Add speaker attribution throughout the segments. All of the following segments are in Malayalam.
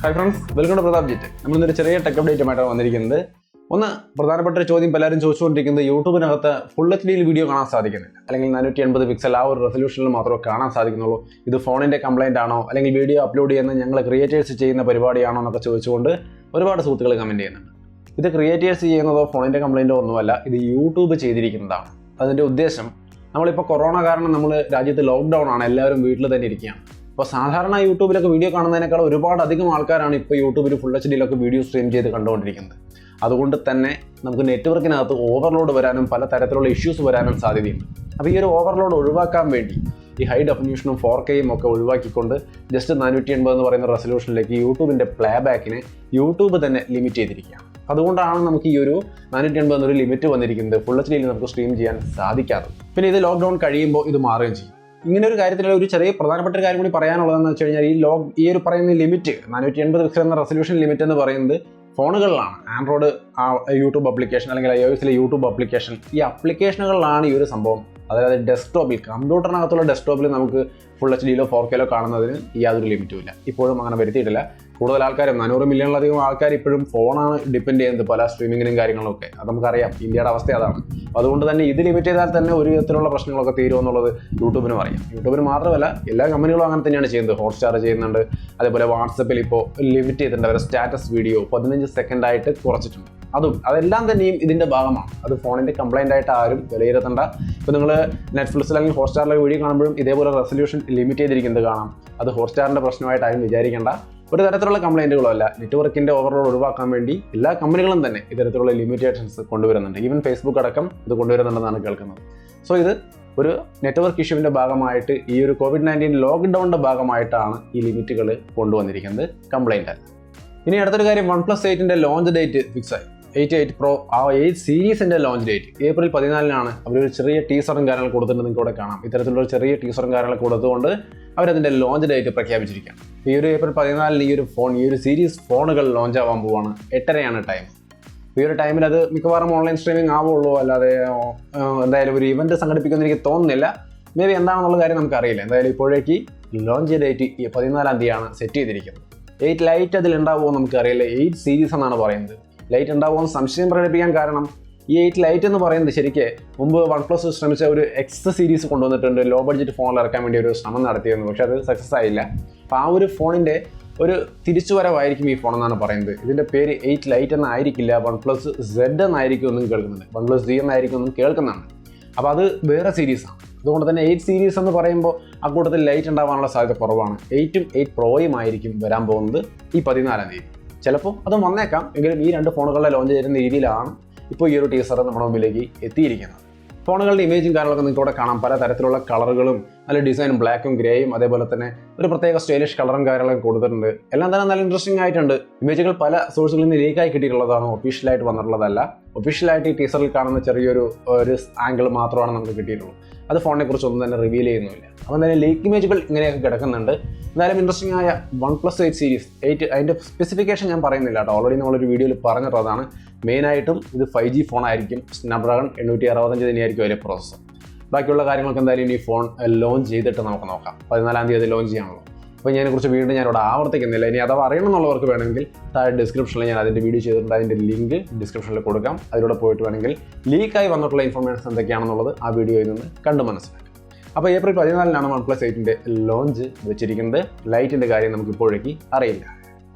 Speaker 1: Hi friends, welcome to Pratap Jit. We will see a tech update. One പ്രധാനപ്പെട്ട ചോദ്യം പലരും ചോദിച്ചുകൊണ്ടിരിക്കുന്നത് യൂട്യൂബിനകത്ത് ഫുൾ എച്ച് ഡിയിൽ വീഡിയോ കാണാൻ സാധിക്കുന്നില്ല, അല്ലെങ്കിൽ 480 പിക്സൽ ആ ഒരു റെസൊല്യൂഷനിൽ മാത്രമേ കാണാൻ സാധിക്കുന്നുള്ളൂ. ഇത് ഫോണിന്റെ കംപ്ലൈന്റ് ആണോ, അല്ലെങ്കിൽ വീഡിയോ അപ്ലോഡ് ചെയ്യുന്ന ഞങ്ങൾ ക്രിയേറ്റേഴ്സ് ചെയ്യുന്ന പരിപാടിയാണോ എന്നൊക്കെ ചോദിച്ചുകൊണ്ട് ഒരുപാട് സുഹൃത്തുക്കൾ കമന്റ് ചെയ്യുന്നുണ്ട്. ഇത് ക്രിയേറ്റേഴ്സ് ചെയ്യുന്നതോ ഫോണിന്റെ കംപ്ലൈന്റോ ഒന്നുമല്ല, ഇത് യൂട്യൂബ് ചെയ്തിരിക്കുന്നതാണ്. അതിന്റെ ഉദ്ദേശം, നമ്മളിപ്പോൾ കൊറോണ കാരണം നമ്മൾ രാജ്യത്ത് ലോക്ക്ഡൗൺ ആണ്, എല്ലാവരും വീട്ടിൽ തന്നെ ഇരിക്കുകയാണ്. അപ്പോൾ സാധാരണ യൂട്യൂബിലൊക്കെ വീഡിയോ കാണുന്നതിനേക്കാൾ ഒരുപാട് അധികം ആൾക്കാരാണ് ഇപ്പോൾ യൂട്യൂബിൽ ഫുൾ എച്ച് ഡിയിലൊക്കെ വീഡിയോ സ്ട്രീം ചെയ്ത് കണ്ടുകൊണ്ടിരിക്കുന്നത്. അതുകൊണ്ട് തന്നെ നമുക്ക് നെറ്റ്വർക്കിനകത്ത് ഓവർലോഡ് വരാനും പല തരത്തിലുള്ള ഇഷ്യൂസ് വരാനും സാധ്യതയുണ്ട്. അപ്പോൾ ഈ ഒരു ഓവർലോഡ് ഒഴിവാക്കാൻ വേണ്ടി ഈ ഹൈ ഡെഫിനിഷനും 4Kയും ഒക്കെ ഒഴിവാക്കിക്കൊണ്ട് ജസ്റ്റ് 480 എന്ന് പറയുന്ന റെസൊല്യൂഷനിലേക്ക് യൂട്യൂബിൻ്റെ പ്ലേ ബാക്കിനെ യൂട്യൂബ് തന്നെ ലിമിറ്റ് ചെയ്തിരിക്കുകയാണ്. അതുകൊണ്ടാണ് നമുക്ക് ഈ ഒരു 480 എന്നൊരു ലിമിറ്റ് വന്നിരിക്കുന്നത്. ഫുൾ എച്ച് ഡിയിൽ നമുക്ക് സ്ട്രീം ചെയ്യാൻ സാധിക്കാതെ. പിന്നെ ഇത് ലോക്ക്ഡൗൺ കഴിയുമ്പോൾ ഇത് മാറുകയും ചെയ്യും. ഇങ്ങനെ ഒരു കാര്യത്തിലുള്ള ഒരു ചെറിയ പ്രധാനപ്പെട്ട ഒരു കാര്യം കൂടി പറയാനുള്ളതെന്ന് വെച്ച് കഴിഞ്ഞാൽ, ഈ ഒരു പറയുന്ന ലിമിറ്റ് 480 പിക്സൽ എന്ന റെസൊല്യൂഷൻ ലിമിറ്റ് എന്ന് പറയുന്നത് ഫോണുകളിലാണ്. ആൻഡ്രോയിഡ് യൂട്യൂബ് ആപ്ലിക്കേഷൻ അല്ലെങ്കിൽ iOSലെ യൂട്യൂബ് ആപ്ലിക്കേഷൻ, ഈ ആപ്ലിക്കേഷനുകളിലാണ് ഈ ഒരു സംഭവം. അതായത് ഡെസ്ക്ടോപ്പിൽ, കമ്പ്യൂട്ടറിനകത്തുള്ള ഡെസ്ക്ടോപ്പിൽ നമുക്ക് ഫുൾ എച്ച് ഡിയിലോ 4Kയിലോ കാണുന്നതിന് യാതൊരു ലിമിറ്റും ഇല്ല. ഇപ്പോഴും അങ്ങനെ വരുത്തിയിട്ടില്ല. കൂടുതൽ ആൾക്കാരും 400 മില്യണിലധികം ആൾക്കാർ ഇപ്പോഴും ഫോണാണ് ഡിപ്പെൻഡ് ചെയ്യുന്നത് പല സ്ട്രീമിങ്ങിനും കാര്യങ്ങളൊക്കെ. അത് നമുക്കറിയാം, ഇന്ത്യയുടെ അവസ്ഥ അതാണ്. അതുകൊണ്ട് തന്നെ ഇത് ലിമിറ്റ് ചെയ്താൽ തന്നെ ഒരു വിധത്തിലുള്ള പ്രശ്നങ്ങളൊക്കെ തീരുമെന്നുള്ളത് യൂട്യൂബിനും അറിയാം. യൂട്യൂബിന് മാത്രമല്ല, എല്ലാ കമ്പനികളും അങ്ങനെ തന്നെയാണ് ചെയ്യുന്നത്. ഹോട്ട്സ്റ്റാർ ചെയ്യുന്നുണ്ട്, അതേപോലെ വാട്സപ്പിൽ ഇപ്പോൾ ലിമിറ്റ് ചെയ്തിട്ടുണ്ട്. അവരുടെ സ്റ്റാറ്റസ് വീഡിയോ 15 സെക്കൻഡായിട്ട് കുറച്ചിട്ടുണ്ട്. അതെല്ലാം തന്നെയും ഇതിൻ്റെ ഭാഗമാണ്. അത് ഫോണിൻ്റെ കംപ്ലൈൻ്റ് ആയിട്ട് ആരും വിലയിരുത്തേണ്ട. ഇപ്പോൾ നിങ്ങൾ നെറ്റ്ഫ്ലിക്സിൽ അല്ലെങ്കിൽ ഹോട്ട്സ്റ്റാറിലെ വീഡിയോ കാണുമ്പോഴും ഇതേപോലെ റെസൊല്യൂഷൻ ലിമിറ്റ് ചെയ്തിരിക്കുന്നത് കാണാം. അത് ഹോട്ട്സ്റ്റാറിൻ്റെ പ്രശ്നമായിട്ട് ആരും വിചാരിക്കേണ്ട. ഒരു തരത്തിലുള്ള കംപ്ലൈൻറ്റുകളോ അല്ല. നെറ്റ്വർക്കിൻ്റെ ഓവർലോഡ് ഒഴിവാക്കാൻ വേണ്ടി എല്ലാ കമ്പനികളും തന്നെ ഇത്തരത്തിലുള്ള ലിമിറ്റേഷൻസ് കൊണ്ടുവരുന്നുണ്ട്. ഈവൻ ഫേസ്ബുക്ക് അടക്കം ഇത് കൊണ്ടുവരുന്നുണ്ടെന്നാണ് കേൾക്കുന്നത്. സോ ഇത് ഒരു നെറ്റ്വർക്ക് ഇഷ്യൂവിൻ്റെ ഭാഗമായിട്ട്, ഈ ഒരു COVID-19 ലോക്ക്ഡൗണിൻ്റെ ഭാഗമായിട്ടാണ് ഈ ലിമിറ്റുകൾ കൊണ്ടുവന്നിരിക്കുന്നത്, കംപ്ലൈൻ്റ് അല്ല. ഇനി അടുത്തൊരു കാര്യം, OnePlus 8ൻ്റെ ലോഞ്ച് ഡേറ്റ് ഫിക്സ് ആയി. 8 Pro ആ 8 സീരീസിൻ്റെ ലോഞ്ച് ഡേറ്റ് ഏപ്രിൽ 14 അവരൊരു ചെറിയ ടീസറും കാര്യങ്ങൾ കൊടുത്തിട്ടുണ്ട്. നിങ്ങൾക്ക് ഇവിടെ കാണാം. ഇത്തരത്തിലുള്ള ചെറിയ ടീസറും കാര്യങ്ങൾ കൊടുത്തുകൊണ്ട് അവരതിൻ്റെ ലോഞ്ച് ഡേറ്റ് പ്രഖ്യാപിച്ചിരിക്കുകയാണ്. ഈ ഒരു ഏപ്രിൽ 14 ഈ ഒരു സീരീസ് ഫോണുകൾ ലോഞ്ച് ആവാൻ പോവാണ്. 8:30 ടൈം. ഈ ഒരു ടൈമിൽ അത് മിക്കവാറും ഓൺലൈൻ സ്ട്രീമിംഗ് ആവുള്ളൂ, അല്ലാതെ എന്തായാലും ഒരു ഇവന്റ് സംഘടിപ്പിക്കുമെന്ന് എനിക്ക് തോന്നുന്നില്ല. മേ ബി എന്താണെന്നുള്ള കാര്യം നമുക്കറിയില്ല. എന്തായാലും ഇപ്പോഴേക്ക് ലോഞ്ച് ഡേറ്റ് 14 സെറ്റ് ചെയ്തിരിക്കുന്നത്. 8 ലൈറ്റ് അതിൽ ഉണ്ടാവുമോ നമുക്കറിയില്ല. 8 സീരീസ് എന്നാണ് പറയുന്നത്. ലൈറ്റ് ഉണ്ടാവുമെന്ന് സംശയം പ്രകടിപ്പിക്കാൻ കാരണം, ഈ 8 ലൈറ്റ് എന്ന് പറയുന്നത് ശരിക്ക് മുമ്പ് OnePlus ശ്രമിച്ച ഒരു എക്സ് സീരീസ് കൊണ്ടുവന്നിട്ടുണ്ട്. ലോ ബഡ്ജറ്റ് ഫോണിൽ ഇറക്കാൻ വേണ്ടി ഒരു ശ്രമം നടത്തിയിരുന്നു, പക്ഷെ അത് സക്സസ് ആയില്ല. അപ്പോൾ ആ ഒരു ഫോണിൻ്റെ ഒരു തിരിച്ചുവരവായിരിക്കും ഈ ഫോൺ എന്നാണ് പറയുന്നത്. ഇതിൻ്റെ പേര് 8 ലൈറ്റ് എന്നായിരിക്കില്ല, OnePlus Z എന്നായിരിക്കും എന്നും കേൾക്കുന്നുണ്ട്, OnePlus Z എന്നായിരിക്കും എന്നും കേൾക്കുന്നുണ്ട്. അപ്പോൾ അത് വേറെ സീരീസാണ്. അതുകൊണ്ട് തന്നെ 8 സീരീസ് എന്ന് പറയുമ്പോൾ ആ കൂട്ടത്തിൽ ലൈറ്റ് ഉണ്ടാവാനുള്ള സാധ്യത കുറവാണ്. 8ഉം 8 Proയും ആയിരിക്കും വരാൻ പോകുന്നത് ഈ 14 ചിലപ്പോൾ അതും വന്നേക്കാം. എങ്കിലും ഈ 2 ഫോണുകളുടെ ലോഞ്ച് ചെയ്യുന്ന രീതിയിലാണ് ഇപ്പോൾ ഈ ഒരു ടീസർ നമ്മുടെ മുമ്പിലേക്ക് എത്തിയിരിക്കുന്നത്. ഫോണുകളുടെ ഇമേജും കാര്യങ്ങളൊക്കെ നിങ്ങൾക്ക് ഇവിടെ കാണാം. പല തരത്തിലുള്ള കളറുകളും നല്ല ഡിസൈനും, ബ്ലാക്കും ഗ്രേയും, അതേപോലെ തന്നെ ഒരു പ്രത്യേക സ്റ്റൈലിഷ് കളറും കാര്യങ്ങളൊക്കെ കൊടുത്തിട്ടുണ്ട്. എല്ലാം തന്നെ നല്ല ഇൻട്രസ്റ്റിംഗ് ആയിട്ടുണ്ട്. ഇമേജുകൾ പല സോഴ്സുകളിൽ നിന്ന് ലീക്കായി കിട്ടിയിട്ടുള്ളതാണ്, ഒഫീഷ്യലായിട്ട് വന്നിട്ടുള്ളതല്ല. ഒഫീഷ്യലായിട്ട് ഈ ടീസറിൽ കാണുന്ന ചെറിയൊരു ആംഗിൾ മാത്രമാണ് നമുക്ക് കിട്ടിയിട്ടുള്ളൂ. അത് ഫോണിനെ കുറിച്ച് ഒന്നും തന്നെ റിവീൽ ചെയ്യുന്നുമില്ല. അപ്പോൾ എന്തായാലും ലീക്ക് ഇമേജുകൾ ഇങ്ങനെയൊക്കെ കിടക്കുന്നുണ്ട്. എന്തായാലും ഇൻട്രസ്റ്റിംഗ് ആയ OnePlus 8 സീരീസ് 8 അതിൻ്റെ സ്പെസിഫിക്കേഷൻ ഞാൻ പറയുന്നില്ല കേട്ടോ, ഓൾറെഡി നമ്മളൊരു വീഡിയോയിൽ പറഞ്ഞിട്ടുള്ളതാണ്. മെയിനായിട്ടും ഇത് 5G ഫോണായിരിക്കും. സ്നാപ്ഡ്രാഗൺ 865 തന്നെയായിരിക്കും അതിൻ്റെ പ്രോസസ്സർ. ബാക്കിയുള്ള കാര്യങ്ങൾക്ക് എന്തായാലും ഇനി ഫോൺ ലോഞ്ച് ചെയ്തിട്ട് നമുക്ക് നോക്കാം. 14 ലോഞ്ച് ചെയ്യാനുള്ളൂ. അപ്പോൾ ഇതിനെക്കുറിച്ച് വീണ്ടും ഞാനിവിടെ ആവർത്തിക്കുന്നില്ല. ഇനി അഥവാ അറിയണമെന്നുള്ളവർക്ക് വേണമെങ്കിൽ താഴെ ഡിസ്ക്രിപ്ഷനിൽ ഞാൻ അതിൻ്റെ വീഡിയോ ചെയ്തിട്ടുണ്ട്. അതിൻ്റെ ലിങ്ക് ഡിസ്ക്രിപ്ഷനിൽ കൊടുക്കാം. അതിലൂടെ പോയിട്ട് വേണമെങ്കിൽ ലീക്കായി വന്നിട്ടുള്ള ഇൻഫർമേഷൻസ് എന്തൊക്കെയാണെന്നുള്ളത് ആ വീഡിയോയിൽ നിന്ന് കണ്ടു മനസ്സിലാക്കാം. അപ്പോൾ ഏപ്രിൽ 14 OnePlus 8ൻ്റെ ലോഞ്ച് വെച്ചിരിക്കുന്നത്. ലൈറ്റിൻ്റെ കാര്യം നമുക്ക് ഇപ്പോഴേക്ക് അറിയില്ല.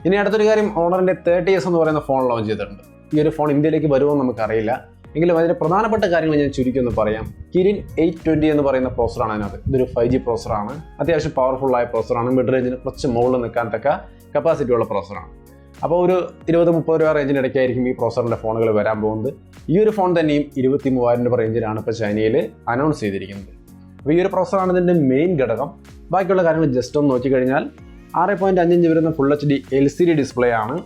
Speaker 1: ഇനി അടുത്തൊരു കാര്യം, ഓണറിൻ്റെ 30s എന്ന് പറയുന്ന ഫോൺ ലോഞ്ച് ചെയ്തിട്ടുണ്ട്. ഈ ഒരു ഫോൺ ഇന്ത്യയിലേക്ക് വരുമോ നമുക്കറിയില്ല. എങ്കിലും അതിൻ്റെ പ്രധാനപ്പെട്ട കാര്യങ്ങൾ ഞാൻ ചുരുക്കി ഒന്ന് പറയാം. Kirin 820 എന്ന് പറയുന്ന പ്രോസറാണ് അതിനകത്ത്. ഇതൊരു 5G പ്രോസറാണ്. അത്യാവശ്യം പവർഫുള്ളായ പ്രോസറാണ്. മിഡ് റേഞ്ചിന് കുറച്ച് മുകളിൽ നിൽക്കാൻ തക്ക കപ്പാസിറ്റി ഉള്ള പ്രോസറാണ്. അപ്പോൾ ഒരു 20-30 രൂപ റേഞ്ചിനിടയ്ക്കായിരിക്കും ഈ പ്രോസറിൻ്റെ ഫോണുകൾ വരാൻ പോകുന്നത്. ഈ ഒരു ഫോൺ തന്നെയും 23,000 രൂപ റേഞ്ചിലാണ് ഇപ്പോൾ ചൈനയിൽ അനൗൺസ് ചെയ്തിരിക്കുന്നത്. അപ്പോൾ ഈ ഒരു പ്രോസറാണ് ഇതിൻ്റെ മെയിൻ ഘടകം. ബാക്കിയുള്ള കാര്യങ്ങൾ ജസ്റ്റ് ഒന്ന് നോക്കിക്കഴിഞ്ഞാൽ 6.5 ഇഞ്ച് വരുന്ന ഫുൾ HD LCD ഡിസ്പ്ലേ ആണ്.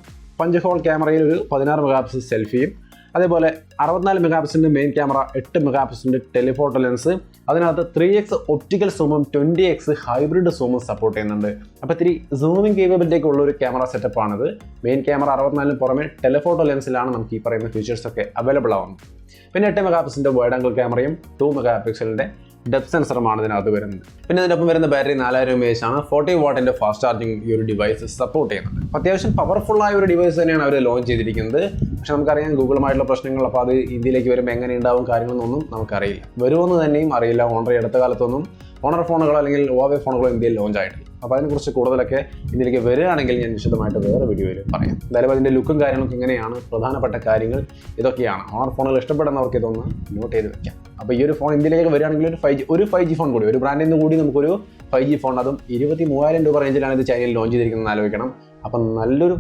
Speaker 1: 5 ഹോൾ ക്യാമറയിൽ ഒരു 16 മെഗാപിക്സൽ സെൽഫിയും, അതേപോലെ 64 മെഗാപിക്സലിൻ്റെ മെയിൻ ക്യാമറ, 8 മെഗാപിക്സലിൻ്റെ ടെലിഫോട്ടോ ലെൻസ്, അതിനകത്ത് 3x ഒപ്റ്റിക്കൽ സൂമും 20x ഹൈബ്രിഡ് സൂമും സപ്പോർട്ട് ചെയ്യുന്നുണ്ട്. അപ്പോൾ ഇത്തിരി സൂമിങ് കേപ്പബിലിറ്റിയൊക്കെ ഉള്ള ഒരു ക്യാമറ സെറ്റപ്പാണിത്. മെയിൻ ക്യാമറ 64-ന് പുറമെ ടെലിഫോട്ടോ ലെൻസിലാണ് നമുക്ക് ഈ പറയുന്ന ഫീച്ചേഴ്സൊക്കെ അവൈലബിൾ ആവുന്നത്. പിന്നെ 8 മെഗാപിക്സലിൻ്റെ വൈഡ് ആംഗിൾ ക്യാമറയും 2 മെഗാപിക്സലിൻ്റെ ഡെപ്ത് സെൻസറുമാണ് ഇതിനകത്ത് വരുന്നത്. പിന്നെ ഇതിനൊപ്പം വരുന്ന ബാറ്ററി 4000 mAh ആണ്. 40 വാട്ടിന്റെ ഫാസ്റ്റ് ചാർജിങ് ഈ ഒരു ഡിവൈസ് സപ്പോർട്ട് ചെയ്യുന്നുണ്ട്. അത്യാവശ്യം പവർഫുൾ ആയ ഒരു ഡിവൈസ് തന്നെയാണ് അവർ ലോഞ്ച് ചെയ്തിരിക്കുന്നത്. പക്ഷെ നമുക്കറിയാം ഗൂഗിളുമായിട്ടുള്ള പ്രശ്നങ്ങൾ, അപ്പോൾ അത് ഇന്ത്യയിലേക്ക് വരുമ്പോൾ എങ്ങനെ ഉണ്ടാവും കാര്യങ്ങളൊന്നും നമുക്കറിയില്ല. വരുമെന്ന് തന്നെയും അറിയില്ല. ഓണർ ഈ അടുത്ത കാലത്തൊന്നും ഓണർ ഫോണുകളോ അല്ലെങ്കിൽ ഹുവാവേ ഫോണുകളോ ഇന്ത്യയിൽ ലോഞ്ച് ആയിട്ടില്ല. അപ്പോൾ അതിനെക്കുറിച്ച് കൂടുതലൊക്കെ ഇതിലേക്ക് വരികയാണെങ്കിൽ ഞാൻ വിശദമായിട്ട് വേറെ വീഡിയോയിൽ പറയാം. എന്തായാലും അതിൻ്റെ ലുക്കും കാര്യങ്ങളൊക്കെ എങ്ങനെയാണ്, പ്രധാനപ്പെട്ട കാര്യങ്ങൾ ഇതൊക്കെയാണ്. ഓണർ ഫോണുകൾ ഇഷ്ടപ്പെടുന്നവർക്ക് ഇതൊന്ന് നോട്ട് ചെയ്ത് വെക്കാം. അപ്പോൾ ഈ ഒരു ഫോൺ ഇന്ത്യയിലേക്ക് വരികയാണെങ്കിൽ ഒരു 5G ഫോൺ കൂടി, ഒരു ബ്രാൻഡിൽ നിന്ന് കൂടി നമുക്കൊരു 5G ഫോൺ, അതും 23,000 രൂപ റേഞ്ചിലാണ് ഇത് ചൈനയിൽ ലോഞ്ച് ചെയ്തിരിക്കുന്നത് ആലോചിക്കണം. അപ്പം നല്ലൊരു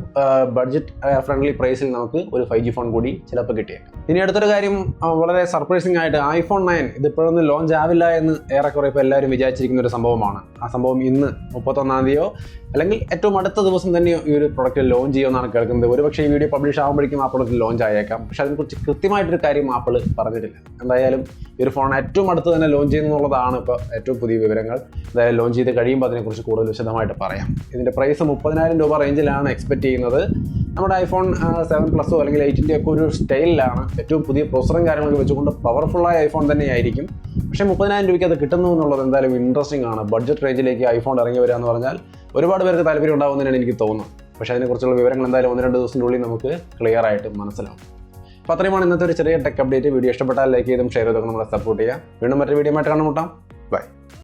Speaker 1: ബഡ്ജറ്റ് ഫ്രണ്ട്ലി പ്രൈസിൽ നമുക്ക് ഒരു 5G ഫോൺ കൂടി ചിലപ്പോൾ കിട്ടിയേക്കാം. ഇനി അടുത്തൊരു കാര്യം, വളരെ സർപ്രൈസിംഗ് ആയിട്ട് iPhone 9 ഇതിപ്പോഴൊന്നും ലോഞ്ച് ആവില്ല എന്ന് ഏറെക്കുറെ ഇപ്പോൾ എല്ലാവരും വിചാരിച്ചിരിക്കുന്ന ഒരു സംഭവമാണ്. ആ സംഭവം ഇന്ന് 31-ാം തീയതിയോ അല്ലെങ്കിൽ ഏറ്റവും അടുത്ത ദിവസം തന്നെയോ ഈ ഒരു പ്രൊഡക്റ്റ് ലോഞ്ച് ചെയ്യുമെന്നാണ് കേൾക്കുന്നത്. ഒരുപക്ഷെ ഈ വീഡിയോ പബ്ലിഷ് ആകുമ്പോഴേക്കും ആ പ്രൊഡക്റ്റ് ലോഞ്ച് ആയേക്കാം. പക്ഷെ അതിനെക്കുറിച്ച് കൃത്യമായിട്ടൊരു കാര്യം ആപ്പിൾ പറഞ്ഞിട്ടില്ല. എന്തായാലും ഈ ഒരു ഫോൺ ഏറ്റവും അടുത്ത് തന്നെ ലോഞ്ച് ചെയ്യുന്നുള്ളതാണ് ഇപ്പോൾ ഏറ്റവും പുതിയ വിവരങ്ങൾ. എന്തായാലും ലോഞ്ച് ചെയ്ത് കഴിയുമ്പോൾ അതിനെക്കുറിച്ച് കൂടുതൽ വിശദമായിട്ട് പറയാം. ഇതിൻ്റെ പ്രൈസ് 30,000 രൂപ റേഞ്ചിലാണ് എക്സ്പെക്ട് ചെയ്യുന്നത്. നമ്മുടെ iPhone 7 പ്ലസോ അല്ലെങ്കിൽ 8ൻ്റെ ഒക്കെ ഒരു സ്റ്റൈലിലാണ്. ഏറ്റവും പുതിയ പ്രൊസറും കാര്യങ്ങളൊക്കെ വെച്ചുകൊണ്ട് പവർഫുള്ളായ ഐഫോൺ തന്നെയായിരിക്കും. പക്ഷേ 30,000 രൂപയ്ക്ക് അത് കിട്ടുന്നു എന്നുള്ളത് എന്തായാലും ഇൻട്രസ്റ്റിംഗ് ആണ്. ബഡ്ജറ്റ് റേഞ്ചിലേക്ക് iPhone ഇറങ്ങി വരിക എന്ന് പറഞ്ഞാൽ ഒരുപാട് പേർക്ക് താല്പര്യം ഉണ്ടാകുമെന്നാണ് എനിക്ക് തോന്നുന്നത്. പക്ഷേ അതിനെക്കുറിച്ചുള്ള വിവരങ്ങൾ എന്തായാലും 1-2 ദിവസത്തിനുള്ളിൽ നമുക്ക് ക്ലിയർ ആയിട്ട് മനസ്സിലാവും. അപ്പോൾ അത്രയുമാണ് ഇന്നത്തെ ഒരു ചെറിയ ടെക് അപ്ഡേറ്റ്. വീഡിയോ ഇഷ്ടപ്പെട്ടാൽ ലൈക്ക് ചെയ്തും ഷെയർ ചെയ്തൊക്കെ നമ്മളെ സപ്പോർട്ട് ചെയ്യുക. വീണ്ടും മറ്റൊരു വീഡിയോ ആയിട്ട് കണ്ടുമുട്ടാം. ബൈ.